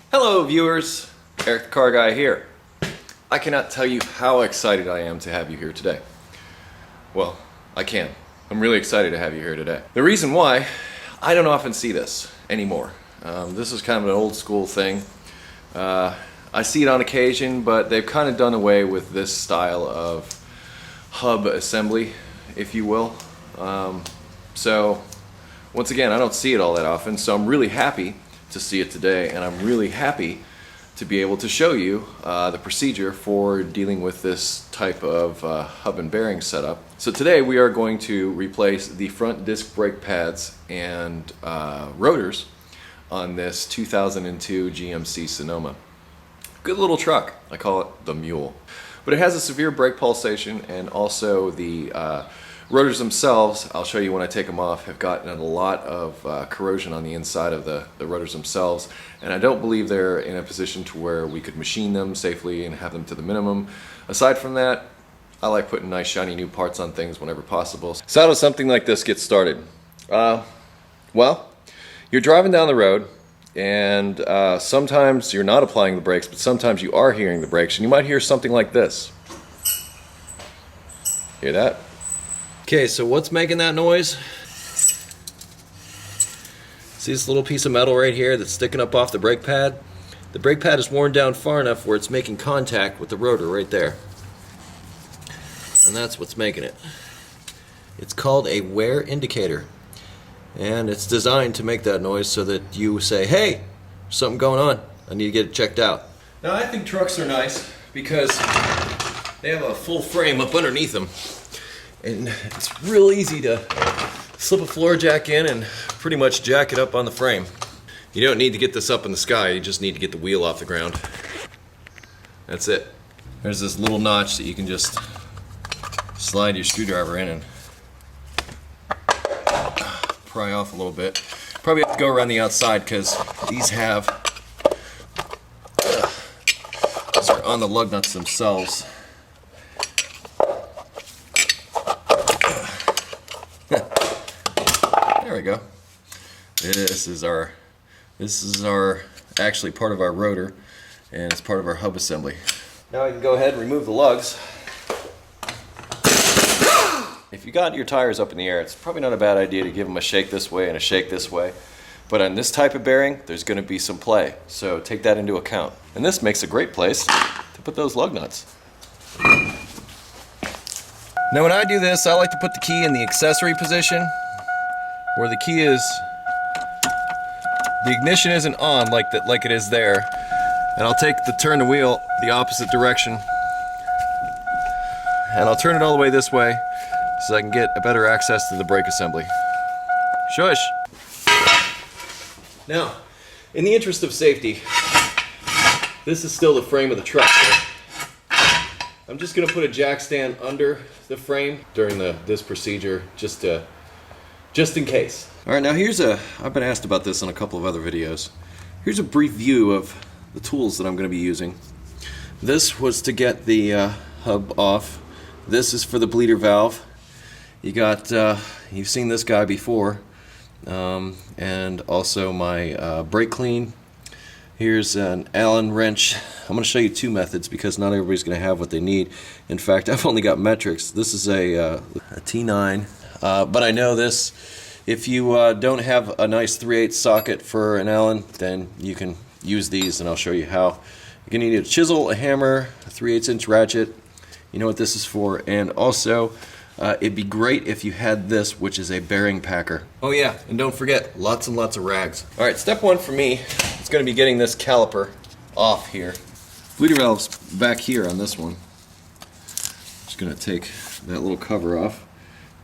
Hello viewers, EricTheCarGuy here. I cannot tell you how excited I am to have you here today. Well, I can. I'm really excited to have you here today. The reason why, I don't often see this anymore. This is kind of an old school thing. I see it on occasion, but they've kind of done away with this style of hub assembly, if you will. So, once again, I don't see it all that often, so I'm really happy to see it today, and I'm really happy to be able to show you the procedure for dealing with this type of hub and bearing setup. So today we are going to replace the front disc brake pads and rotors on this 2002 GMC Sonoma. Good little truck. I call it the Mule. But it has a severe brake pulsation, and also the rotors themselves, I'll show you when I take them off, have gotten a lot of corrosion on the inside of the rotors themselves, and I don't believe they're in a position to where we could machine them safely and have them to the minimum. Aside from that, I like putting nice shiny new parts on things whenever possible. So how does something like this get started? Well, you're driving down the road, and sometimes you're not applying the brakes, but sometimes you are hearing the brakes, and you might hear something like this. Hear that? Okay, so what's making that noise? See this little piece of metal right here that's sticking up off the brake pad? The brake pad is worn down far enough where it's making contact with the rotor right there. And that's what's making it. It's called a wear indicator. And it's designed to make that noise so that you say, hey, there's something going on. I need to get it checked out. Now I think trucks are nice because they have a full frame up underneath them. And it's real easy to slip a floor jack in and pretty much jack it up on the frame. You don't need to get this up in the sky, you just need to get the wheel off the ground. That's it. There's this little notch that you can just slide your screwdriver in and pry off a little bit. Probably have to go around the outside because these are on the lug nuts themselves. There we go. This is our actually part of our rotor, and it's part of our hub assembly. Now I can go ahead and remove the lugs. If you got your tires up in the air, it's probably not a bad idea to give them a shake this way and a shake this way. But on this type of bearing, there's going to be some play, so take that into account. And this makes a great place to put those lug nuts. Now when I do this, I like to put the key in the accessory position, where the key is, the ignition isn't on like it is there, and I'll turn the wheel the opposite direction, and I'll turn it all the way this way so I can get a better access to the brake assembly. Shush! Now, in the interest of safety, this is still the frame of the truck. I'm just going to put a jack stand under the frame during this procedure, just in case. Alright, now I've been asked about this in a couple of other videos. Here's a brief view of the tools that I'm going to be using. This was to get the hub off. This is for the bleeder valve. You've seen this guy before. And also my brake clean. Here's an Allen wrench. I'm going to show you two methods because not everybody's going to have what they need. In fact, I've only got metrics. This is a T9. But I know this, if you don't have a nice 3/8 socket for an Allen, then you can use these, and I'll show you how. You're going to need a chisel, a hammer, a 3/8 inch ratchet. You know what this is for. And also, it'd be great if you had this, which is a bearing packer. Oh yeah, and don't forget, lots and lots of rags. Alright, step one for me is going to be getting this caliper off here. Bleeder valve's back here on this one. Just going to take that little cover off.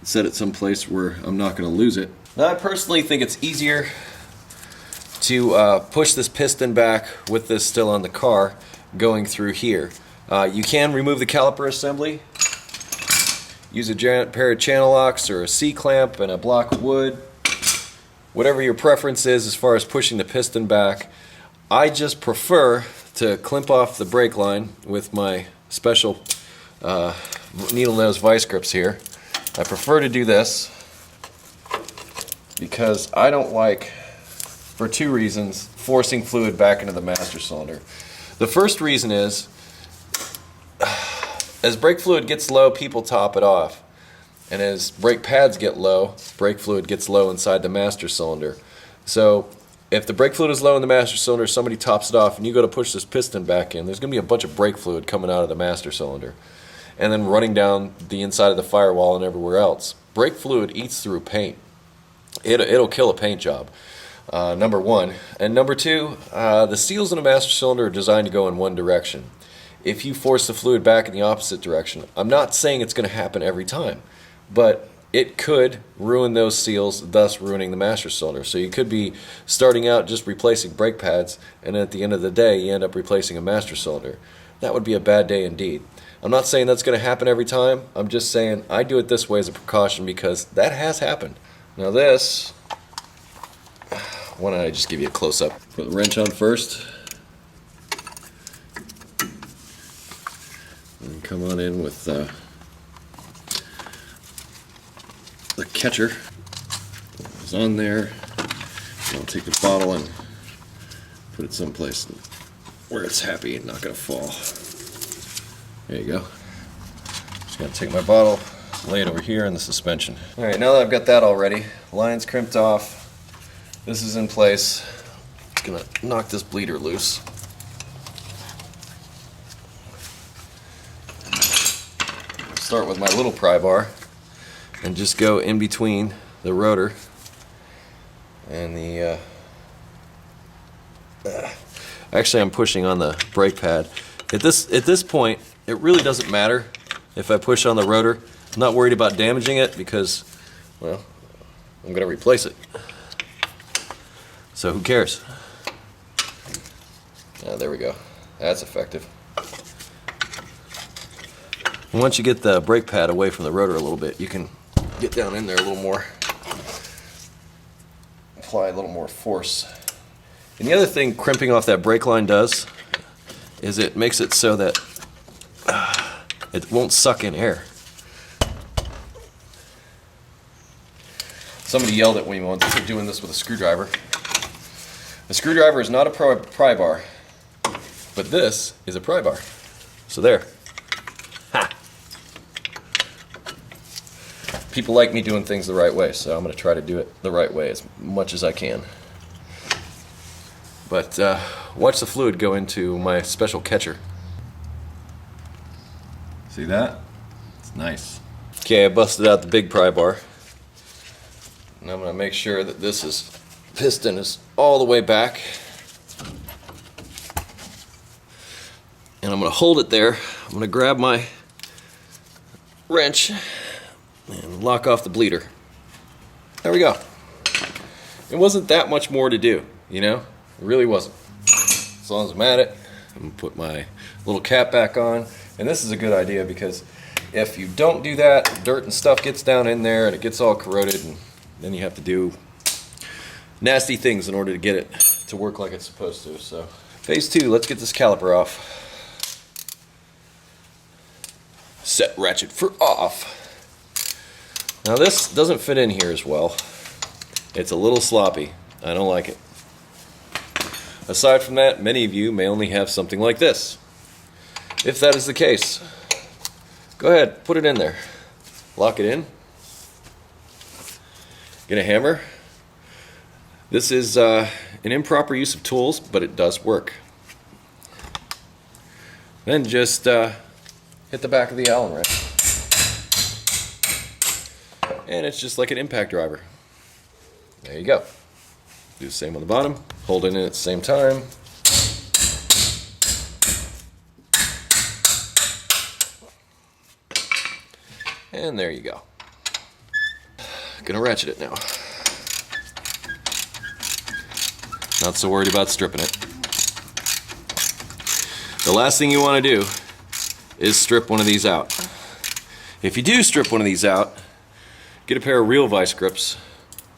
Set it someplace where I'm not going to lose it. Now I personally think it's easier to push this piston back with this still on the car going through here. You can remove the caliper assembly, use a pair of channel locks or a C-clamp and a block of wood, whatever your preference is as far as pushing the piston back. I just prefer to clamp off the brake line with my special needle nose vice grips here. I prefer to do this because I don't like for two reasons forcing fluid back into the master cylinder. The first reason is, as brake fluid gets low, people top it off. And as brake pads get low, brake fluid gets low inside the master cylinder. So if the brake fluid is low in the master cylinder, somebody tops it off, and you go to push this piston back in, there's going to be a bunch of brake fluid coming out of the master cylinder and then running down the inside of the firewall and everywhere else. Brake fluid eats through paint. It'll kill a paint job, number one. And number two, the seals in a master cylinder are designed to go in one direction. If you force the fluid back in the opposite direction, I'm not saying it's going to happen every time, but it could ruin those seals, thus ruining the master cylinder. So you could be starting out just replacing brake pads, and at the end of the day you end up replacing a master cylinder. That would be a bad day indeed. I'm not saying that's going to happen every time. I'm just saying I do it this way as a precaution because that has happened. Now this, why don't I just give you a close-up. Put the wrench on first. And come on in with the catcher. It's on there. I'll take the bottle and put it someplace where it's happy and not going to fall. There you go. Just going to take my bottle, lay it over here in the suspension. Alright, now that I've got that all ready, line's crimped off, this is in place. I'm going to knock this bleeder loose. Start with my little pry bar and just go in between the rotor and the actually I'm pushing on the brake pad. At this point it really doesn't matter if I push on the rotor. I'm not worried about damaging it because, well, I'm gonna replace it, so who cares. There we go, that's effective. And once you get the brake pad away from the rotor a little bit, you can get down in there a little more, apply a little more force. And the other thing crimping off that brake line does is it makes it so that it won't suck in air. Somebody yelled at me once for doing this with a screwdriver. A screwdriver is not a pry bar, but this is a pry bar. So there. Ha! People like me doing things the right way, so I'm going to try to do it the right way as much as I can. But watch the fluid go into my special catcher. See that? It's nice. Okay, I busted out the big pry bar. And I'm going to make sure that this piston is all the way back. And I'm going to hold it there. I'm going to grab my wrench and lock off the bleeder. There we go. It wasn't that much more to do, you know? It really wasn't. As long as I'm at it, I'm going to put my little cap back on. And this is a good idea because if you don't do that, dirt and stuff gets down in there and it gets all corroded, and then you have to do nasty things in order to get it to work like it's supposed to. So, phase 2, let's get this caliper off. Set ratchet for off. Now this doesn't fit in here as well. It's a little sloppy. I don't like it. Aside from that, many of you may only have something like this. If that is the case, go ahead, put it in there. Lock it in. Get a hammer. This is an improper use of tools, but it does work. Then just hit the back of the Allen wrench. And it's just like an impact driver. There you go. Do the same on the bottom. Hold it in at the same time. And there you go. Gonna ratchet it now. Not so worried about stripping it. The last thing you want to do is strip one of these out. If you do strip one of these out, get a pair of real vice grips,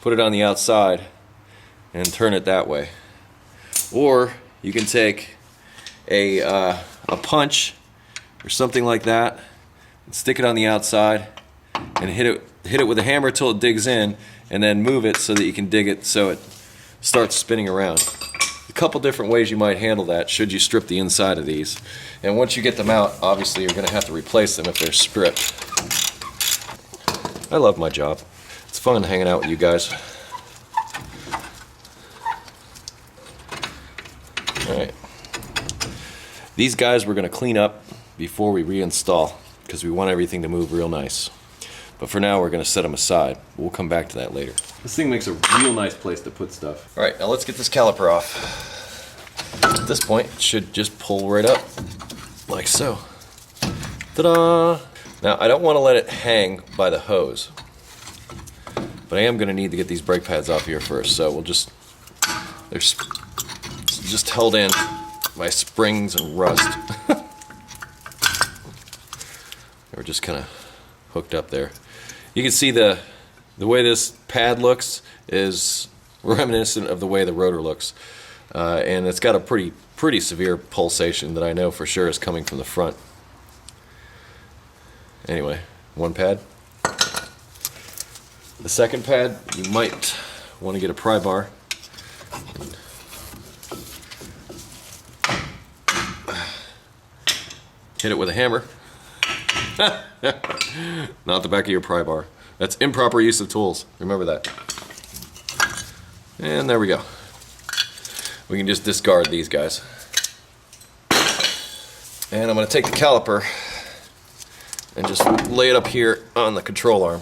put it on the outside, and turn it that way. Or you can take a punch or something like that and stick it on the outside and hit it with a hammer till it digs in, and then move it so that you can dig it so starts spinning around. A couple different ways you might handle that should you strip the inside of these. And once you get them out, obviously you're going to have to replace them if they're stripped. I love my job. It's fun hanging out with you guys. Alright. These guys we're going to clean up before we reinstall because we want everything to move real nice. But for now we're going to set them aside. We'll come back to that later. This thing makes a real nice place to put stuff. Alright, now let's get this caliper off. At this point it should just pull right up like so. Ta-da! Now I don't want to let it hang by the hose. But I am going to need to get these brake pads off here first. So we'll just... they're just held in by springs and rust. We're just kind of hooked up there. You can see the way this pad looks is reminiscent of the way the rotor looks, and it's got a pretty severe pulsation that I know for sure is coming from the front. Anyway, one pad. The second pad, you might want to get a pry bar. Hit it with a hammer. Not the back of your pry bar. That's improper use of tools. Remember that. And there we go. We can just discard these guys. And I'm going to take the caliper and just lay it up here on the control arm.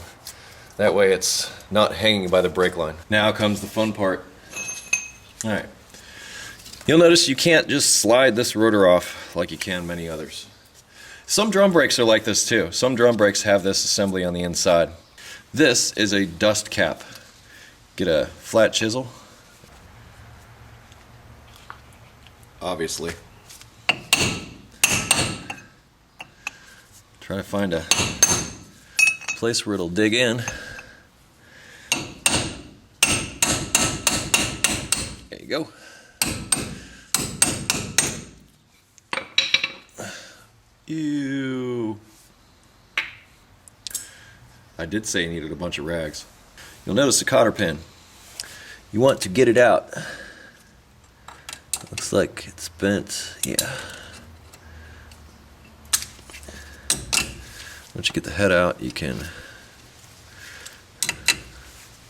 That way it's not hanging by the brake line. Now comes the fun part. Alright. You'll notice you can't just slide this rotor off like you can many others. Some drum brakes are like this too. Some drum brakes have this assembly on the inside. This is a dust cap. Get a flat chisel. Obviously. Try to find a place where it'll dig in. There you go. Ew. I did say you needed a bunch of rags. You'll notice the cotter pin. You want to get it out. Looks like it's bent. Yeah. Once you get the head out, you can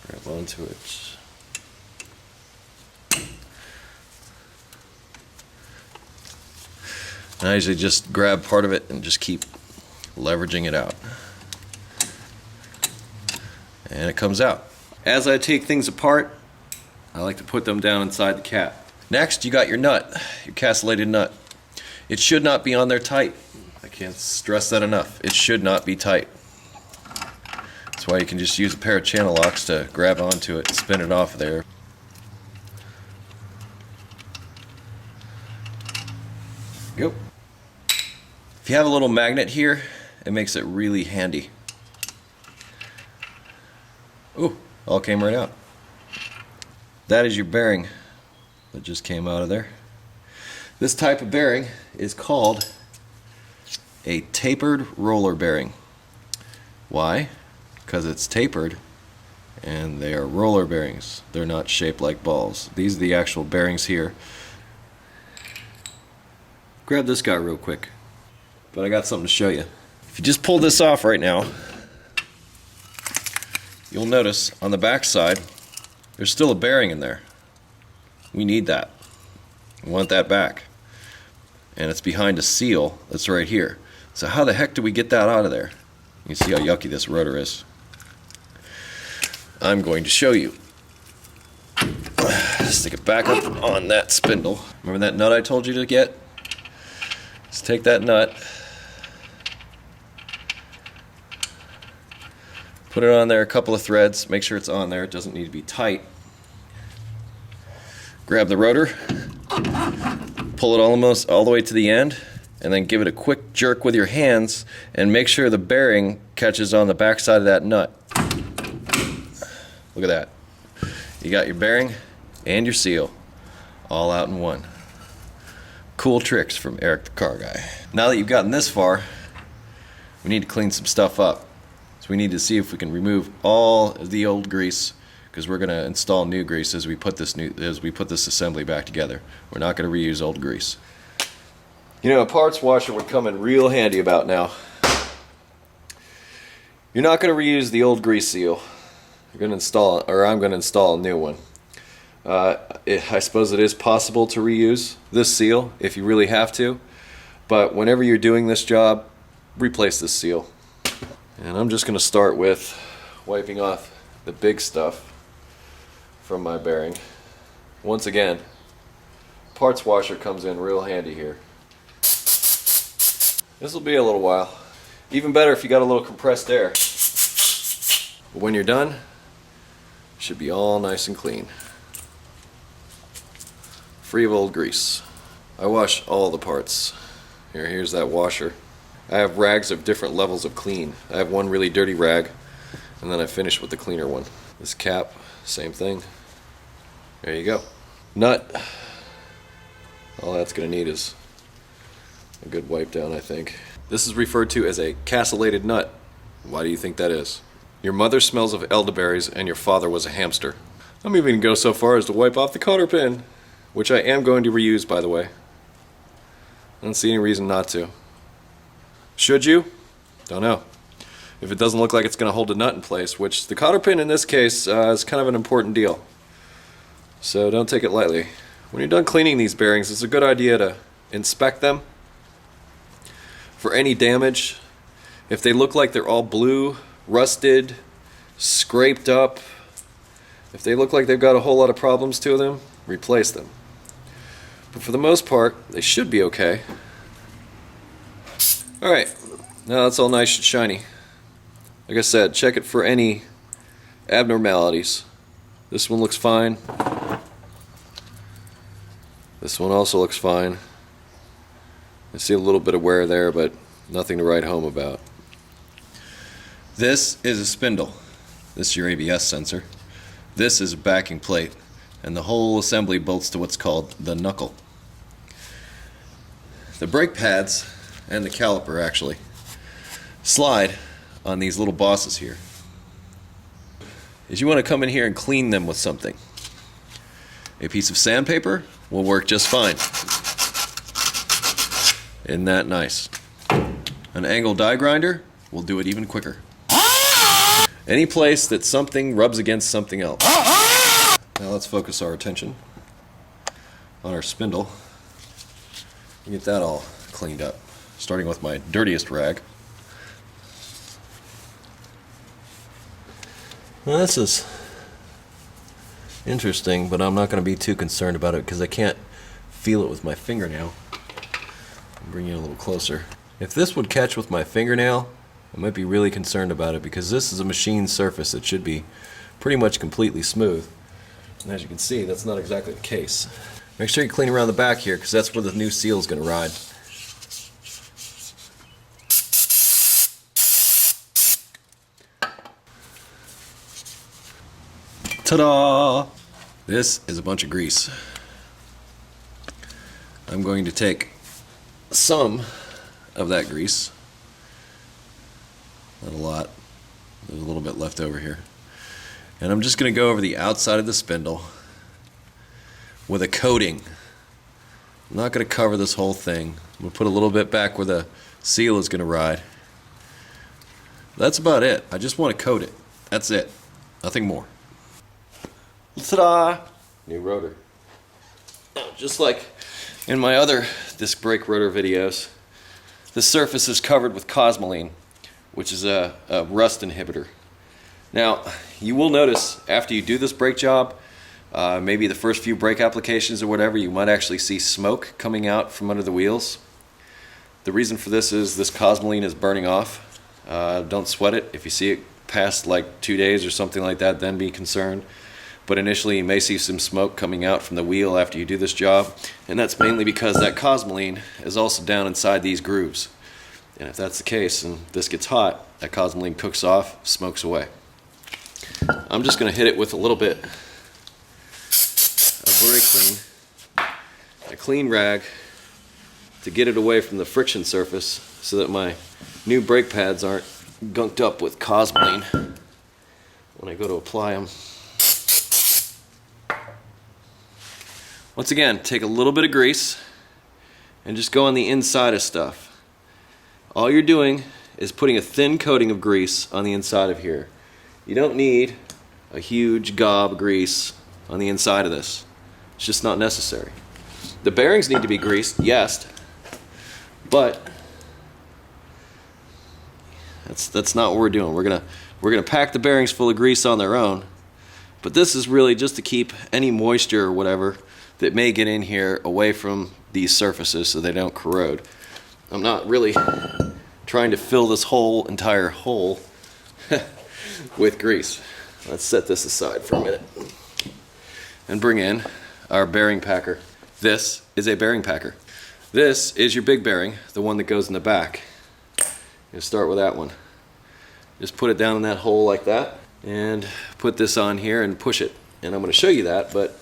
grab onto it. And I usually just grab part of it and just keep leveraging it out. And it comes out. As I take things apart, I like to put them down inside the cap. Next, you got your nut, your castellated nut. It should not be on there tight. I can't stress that enough. It should not be tight. That's why you can just use a pair of channel locks to grab onto it and spin it off there. Go. If you have a little magnet here, it makes it really handy. Ooh, all came right out. That is your bearing that just came out of there. This type of bearing is called a tapered roller bearing. Why? Because it's tapered and they are roller bearings. They're not shaped like balls. These are the actual bearings here. Grab this guy real quick. But I got something to show you. If you just pull this off right now, you'll notice on the back side there's still a bearing in there. We need that. We want that back. And it's behind a seal that's right here. So how the heck do we get that out of there? You see how yucky this rotor is. I'm going to show you. Stick it back up on that spindle. Remember that nut I told you to get? Let's take that nut, put it on there a couple of threads, make sure it's on there, it doesn't need to be tight. Grab the rotor, pull it almost all the way to the end, and then give it a quick jerk with your hands and make sure the bearing catches on the back side of that nut. Look at that. You got your bearing and your seal all out in one. Cool tricks from Eric the Car Guy. Now that you've gotten this far, we need to clean some stuff up. So we need to see if we can remove all of the old grease, because we're going to install new grease as we put this assembly back together. We're not going to reuse old grease. You know, a parts washer would come in real handy about now. You're not going to reuse the old grease seal. You're going to install, or I'm going to install a new one. I suppose it is possible to reuse this seal if you really have to, but whenever you're doing this job, replace this seal. And I'm just going to start with wiping off the big stuff from my bearing. Once again, parts washer comes in real handy here. This will be a little while. Even better if you got a little compressed air. But when you're done, it should be all nice and clean. Free of old grease. I wash all the parts. Here's that washer. I have rags of different levels of clean. I have one really dirty rag, and then I finish with the cleaner one. This cap, same thing. There you go. Nut. All that's going to need is a good wipe down, I think. This is referred to as a castellated nut. Why do you think that is? Your mother smells of elderberries and your father was a hamster. I'm even going to go so far as to wipe off the cotter pin, which I am going to reuse, by the way. I don't see any reason not to. Should you? Don't know. If it doesn't look like it's going to hold a nut in place, which the cotter pin in this case is kind of an important deal. So don't take it lightly. When you're done cleaning these bearings, it's a good idea to inspect them for any damage. If they look like they're all blue, rusted, scraped up, if they look like they've got a whole lot of problems to them, replace them. But for the most part, they should be okay. Alright, now that's all nice and shiny. Like I said, check it for any abnormalities. This one looks fine. This one also looks fine. I see a little bit of wear there, but nothing to write home about. This is a spindle. This is your ABS sensor. This is a backing plate, and the whole assembly bolts to what's called the knuckle. The brake pads and the caliper actually slide on these little bosses here. Is you want to come in here and clean them with something. A piece of sandpaper will work just fine. Isn't that nice? An angle die grinder will do it even quicker. Any place that something rubs against something else. Now let's focus our attention on our spindle and get that all cleaned up. Starting with my dirtiest rag. Well, this is interesting, but I'm not going to be too concerned about it because I can't feel it with my fingernail. I'll bring you a little closer. If this would catch with my fingernail, I might be really concerned about it because this is a machined surface that should be pretty much completely smooth. And as you can see, that's not exactly the case. Make sure you clean around the back here because that's where the new seal is going to ride. Ta-da! This is a bunch of grease. I'm going to take some of that grease. Not a lot. There's a little bit left over here. And I'm just going to go over the outside of the spindle with a coating. I'm not going to cover this whole thing. I'm going to put a little bit back where the seal is going to ride. That's about it. I just want to coat it. That's it. Nothing more. Ta-da! New rotor. Just like in my other disc brake rotor videos, the surface is covered with cosmoline, which is a rust inhibitor. Now, you will notice after you do this brake job, maybe the first few brake applications or whatever, you might actually see smoke coming out from under the wheels. The reason for this is this cosmoline is burning off. Don't sweat it. If you see it past like 2 days or something like that, then be concerned. But initially you may see some smoke coming out from the wheel after you do this job, and that's mainly because that cosmoline is also down inside these grooves. And if that's the case and this gets hot, that cosmoline cooks off, smokes away. I'm just going to hit it with a little bit of brake clean, a clean rag, to get it away from the friction surface so that my new brake pads aren't gunked up with cosmoline when I go to apply them. Once again, take a little bit of grease and just go on the inside of stuff. All you're doing is putting a thin coating of grease on the inside of here. You don't need a huge gob of grease on the inside of this. It's just not necessary. The bearings need to be greased, yes, but that's not what we're doing. We're gonna pack the bearings full of grease on their own, but this is really just to keep any moisture or whatever that may get in here away from these surfaces so they don't corrode. I'm not really trying to fill this whole entire hole with grease. Let's set this aside for a minute and bring in our bearing packer. This is a bearing packer. This is your big bearing, the one that goes in the back. You start with that one. Just put it down in that hole like that and put this on here and push it. And I'm going to show you that, but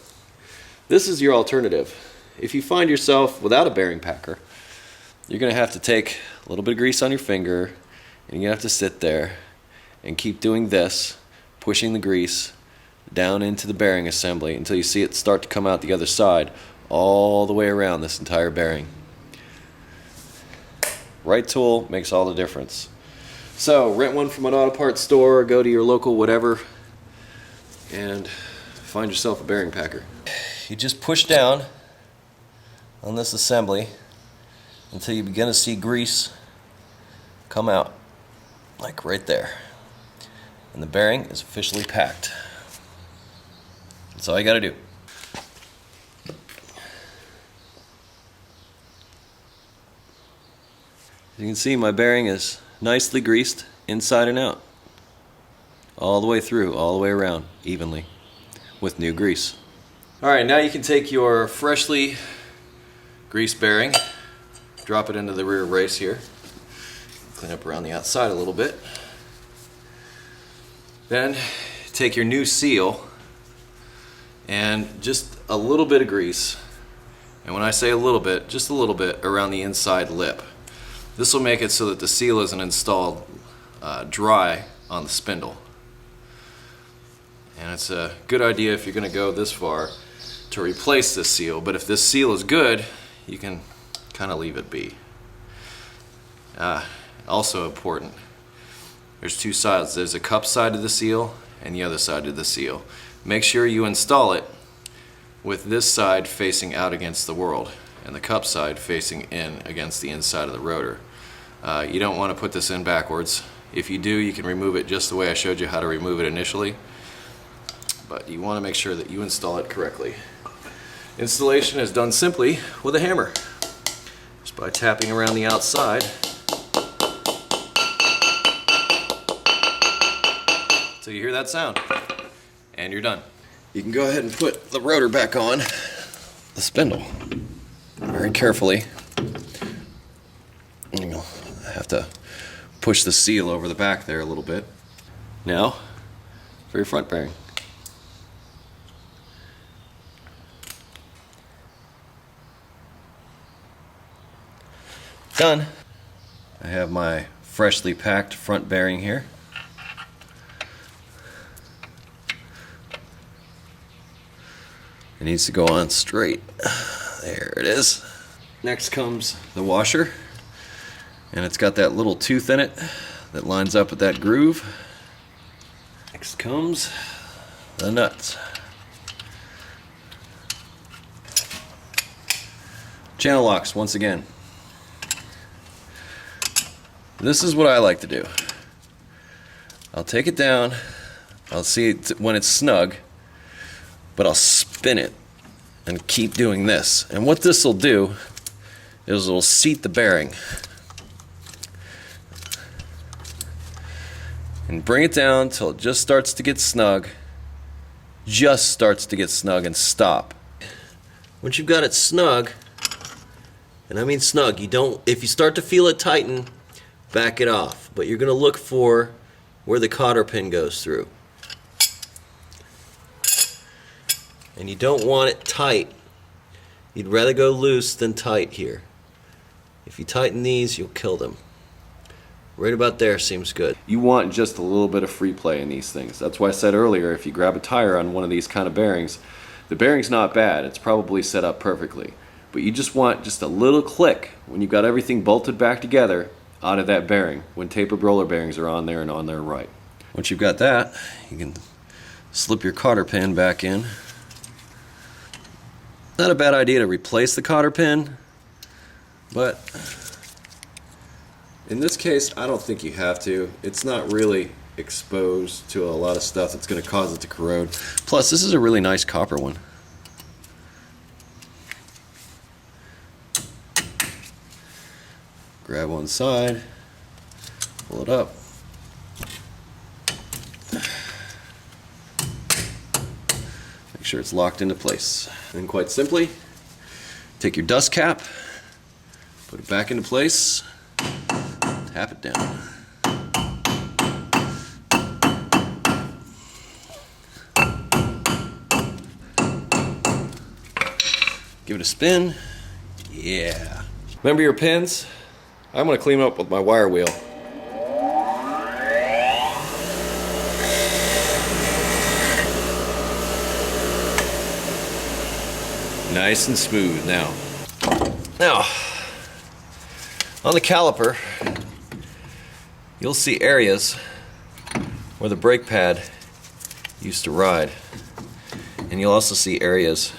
this is your alternative. If you find yourself without a bearing packer, you're going to have to take a little bit of grease on your finger and you have to sit there and keep doing this, pushing the grease down into the bearing assembly until you see it start to come out the other side all the way around this entire bearing. Right tool makes all the difference. So rent one from an auto parts store, or go to your local whatever and find yourself a bearing packer. You just push down on this assembly until you begin to see grease come out, like right there. And the bearing is officially packed. That's all you got to do. As you can see, my bearing is nicely greased inside and out. All the way through, all the way around, evenly, with new grease. Alright, now you can take your freshly greased bearing, drop it into the rear brace here, clean up around the outside a little bit. Then take your new seal and just a little bit of grease, and when I say a little bit, just a little bit around the inside lip. This will make it so that the seal isn't installed dry on the spindle. And it's a good idea if you're going to go this far to replace this seal, but if this seal is good, you can kind of leave it be. Also important, there's two sides. There's a cup side of the seal and the other side of the seal. Make sure you install it with this side facing out against the world and the cup side facing in against the inside of the rotor. You don't want to put this in backwards. If you do, you can remove it just the way I showed you how to remove it initially, but you want to make sure that you install it correctly. Installation is done simply with a hammer, just by tapping around the outside till you hear that sound, and you're done. You can go ahead and put the rotor back on the spindle very carefully. You'll have to push the seal over the back there a little bit. Now for your front bearing. Done. I have my freshly packed front bearing here. It needs to go on straight. There it is. Next comes the washer, and it's got that little tooth in it that lines up with that groove. Next comes the nuts. Channel locks once again. This is what I like to do. I'll take it down, I'll see it when it's snug, but I'll spin it and keep doing this. And what this will do is it'll seat the bearing and bring it down till it just starts to get snug, and stop. Once you've got it snug, and I mean snug, if you start to feel it tighten, back it off, but you're going to look for where the cotter pin goes through. And you don't want it tight. You'd rather go loose than tight here. If you tighten these, you'll kill them. Right about there seems good. You want just a little bit of free play in these things. That's why I said earlier, if you grab a tire on one of these kind of bearings, The bearing's not bad, it's probably set up perfectly. But you just want just a little click when you've got everything bolted back together out of that bearing, when tapered roller bearings are on there and on there right. Once you've got that, you can slip your cotter pin back in. Not a bad idea to replace the cotter pin, but in this case I don't think you have to. It's not really exposed to a lot of stuff that's going to cause it to corrode. Plus, this is a really nice copper one. Grab one side, pull it up. Make sure it's locked into place. And quite simply, take your dust cap, put it back into place, tap it down. Give it a spin. Yeah. Remember your pins? I'm going to clean them up with my wire wheel. Nice and smooth now. Now, on the caliper, you'll see areas where the brake pad used to ride. And you'll also see areas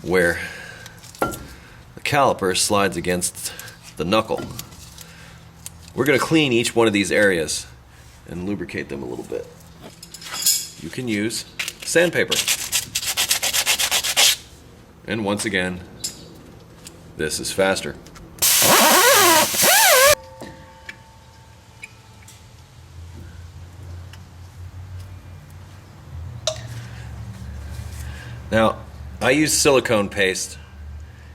where the caliper slides against the knuckle. We're going to clean each one of these areas and lubricate them a little bit. You can use sandpaper. And once again, this is faster. Now, I use silicone paste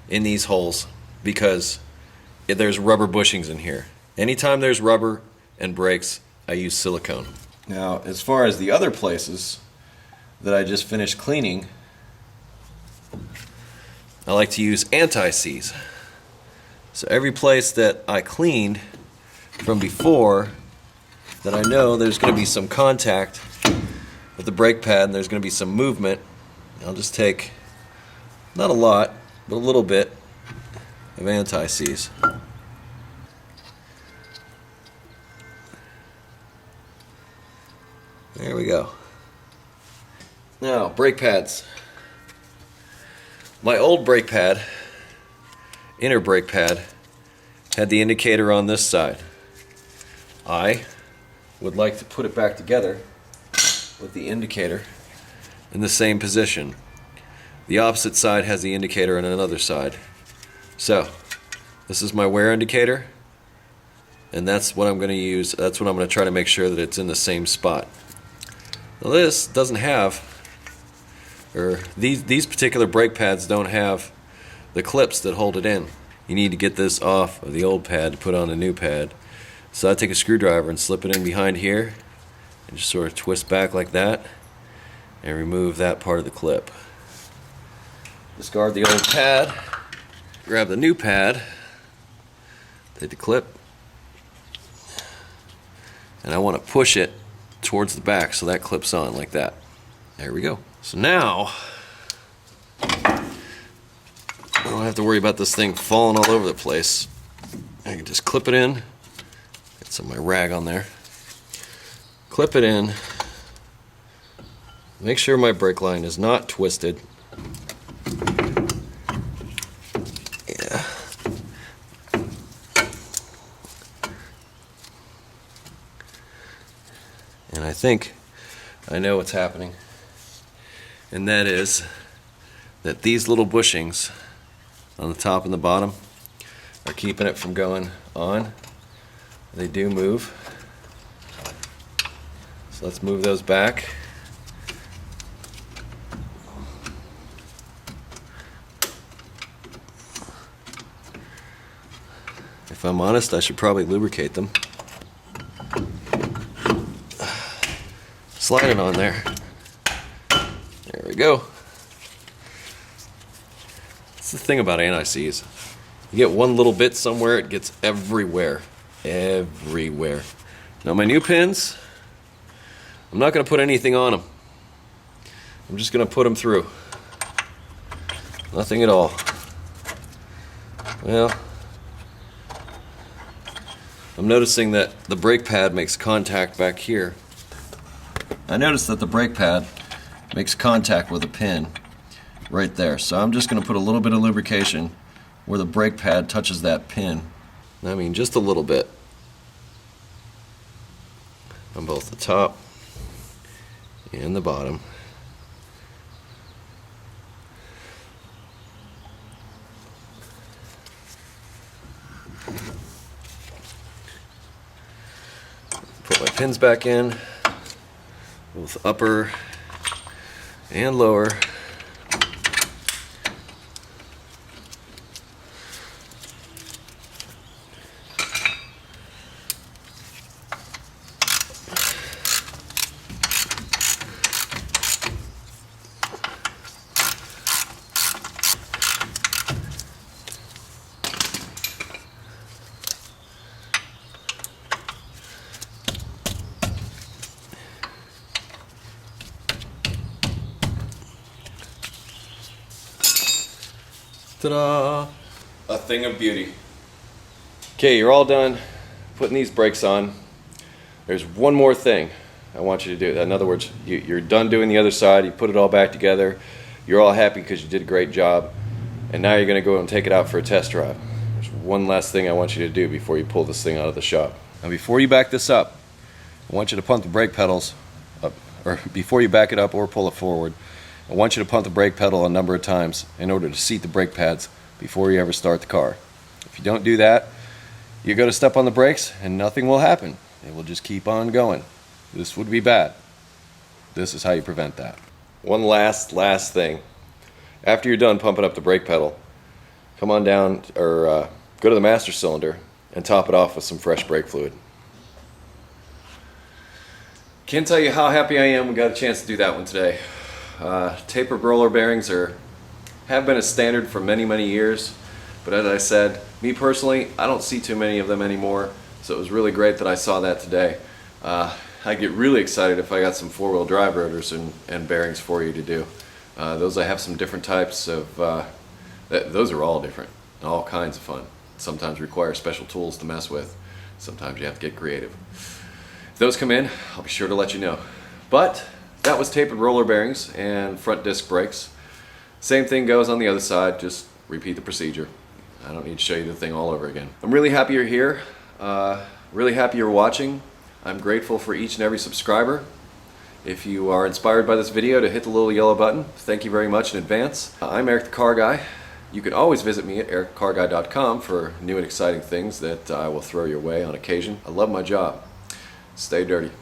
in these holes because there's rubber bushings in here. Anytime there's rubber and brakes, I use silicone. Now, as far as the other places that I just finished cleaning, I like to use anti-seize. So every place that I cleaned from before that I know there's going to be some contact with the brake pad and there's going to be some movement, I'll just take, not a lot, but a little bit of anti-seize. There we go. Now, brake pads. My old brake pad, inner brake pad, had the indicator on this side. I would like to put it back together with the indicator in the same position. The opposite side has the indicator on another side. So, this is my wear indicator, and that's what I'm going to use. That's what I'm going to try to make sure that it's in the same spot. Now this doesn't have, or these particular brake pads don't have the clips that hold it in. You need to get this off of the old pad to put on the new pad. So I take a screwdriver and slip it in behind here and just sort of twist back like that and remove that part of the clip. Discard the old pad, grab the new pad, take the clip, and I want to push it towards the back so that clips on like that. There we go. So now I don't have to worry about this thing falling all over the place. I can just clip it in. Get some of my rag on there. Clip it in. Make sure my brake line is not twisted. Yeah. And I think I know what's happening. And that is that these little bushings on the top and the bottom are keeping it from going on. They do move. So let's move those back. If I'm honest, I should probably lubricate them. Slide it on there. There we go. That's the thing about anti-seize. You get one little bit somewhere, it gets everywhere. Everywhere. Now my new pins, I'm not going to put anything on them. I'm just going to put them through. Nothing at all. Well, I'm noticing that the brake pad makes contact back here. I noticed that the brake pad makes contact with a pin right there. So I'm just going to put a little bit of lubrication where the brake pad touches that pin. I mean, just a little bit. On both the top and the bottom. Put my pins back in, both upper and lower. Ta-da! A thing of beauty. Okay, you're all done putting these brakes on. There's one more thing I want you to do. In other words, you're done doing the other side, you put it all back together, you're all happy because you did a great job, and now you're going to go and take it out for a test drive. There's one last thing I want you to do before you pull this thing out of the shop. Now before you back this up, I want you to pump the brake pedals up, or before you back it up or pull it forward, I want you to pump the brake pedal a number of times in order to seat the brake pads before you ever start the car. If you don't do that, you're going to step on the brakes and nothing will happen. It will just keep on going. This would be bad. This is how you prevent that. One last thing. After you're done pumping up the brake pedal, come on down or go to the master cylinder and top it off with some fresh brake fluid. Can't tell you how happy I am we got a chance to do that one today. Tapered roller bearings have been a standard for many years, but as I said, me personally, I don't see too many of them anymore, so it was really great that I saw that today. I get really excited if I got some four-wheel drive rotors and bearings for you to do. Those I have some different types of, those are all different, all kinds of fun. Sometimes require special tools to mess with, sometimes you have to get creative. If those come in, I'll be sure to let you know. But that was tapered roller bearings and front disc brakes. Same thing goes on the other side, just repeat the procedure. I don't need to show you the thing all over again. I'm really happy you're here, really happy you're watching. I'm grateful for each and every subscriber. If you are inspired by this video, to hit the little yellow button. Thank you very much in advance. I'm Eric the Car Guy. You can always visit me at EricTheCarGuy.com for new and exciting things that I will throw your way on occasion. I love my job. Stay dirty.